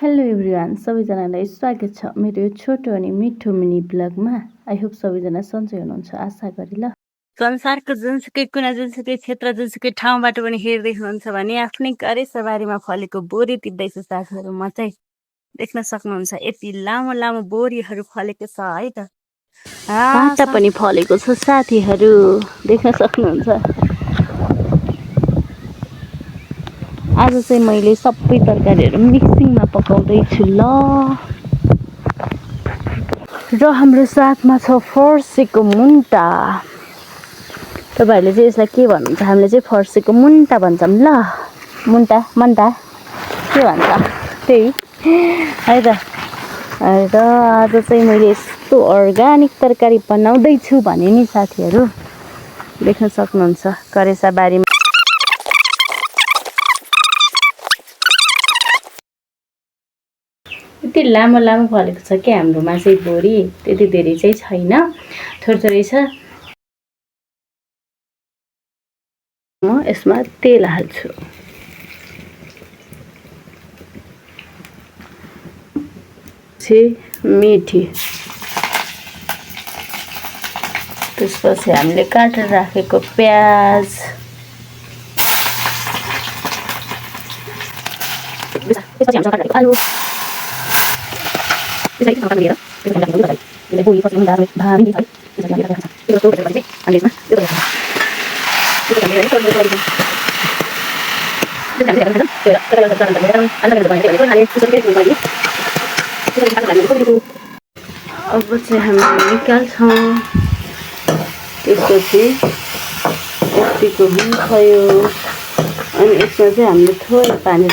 Hello everyone, सबैजनालाई स्वागत छ मेरो यो छोटो अनि मिठो मिनी ब्लगमा। आई होप सबैजना सन्चै हुनुहुन्छ आशा गरे। ल, संसारको जुनसुकै कुना, जुनसुकै क्षेत्र, जुनसुकै ठाउँबाट पनि हेर्दै हुनुहुन्छ भने आफ्नै करेसाबारीमा फलेको बोरी टिप्दैछु साथीहरू। म चाहिँ देख्न सक्नुहुन्छ यति लामो लामो बोरीहरू फलेको छ है त। काँटा पनि फलेको छ साथीहरू, देख्न सक्नुहुन्छ। आज चाहिँ मैले सबै तरकारीहरू मिक्सिङमा पकाउँदैछु ल। र हाम्रो साथमा छ फर्सीको मुन्टा। तपाईँहरूले चाहिँ यसलाई के भन्नुहुन्छ? हामीले चाहिँ फर्सीको मुन्टा भन्छौँ ल। मुन्टा मन्टा के भन्छ त्यही है त। र आज चाहिँ मैले यस्तो अर्ग्यानिक तरकारी बनाउँदैछु भने नि साथीहरू, देख्न सक्नुहुन्छ करेसाबारीमा यति लामो लामो फलेको छ क्या हाम्रोमा चाहिँ बोरी। त्यति धेरै चाहिँ छैन, थोरै थोरै छ। म यसमा तेल हाल्छु। मेथी, त्यसपछि हामीले काटेर राखेको प्याज, आलु, अब चाहिँ हामीले निकाल्छौँ। त्यसपछि यतिको हुन्छ यो। अनि यसमा चाहिँ हामीले थोरै पानी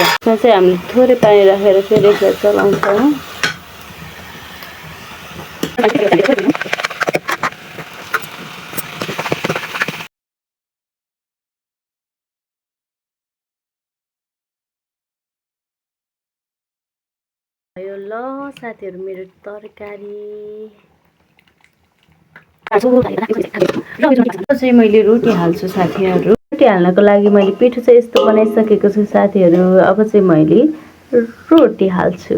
राखेर फेरि यसलाई चलाउँछौँ। यो ल साथीहरू, मेरो तरकारी चाहिँ मैले रोटी हाल्छु साथीहरू। रोटी हाल्नको लागि मैले पिठो चाहिँ यस्तो बनाइसकेको छु साथीहरू। अब चाहिँ मैले रोटी हाल्छु।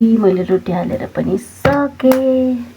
मैले रोटी हालेर पनि सकेँ।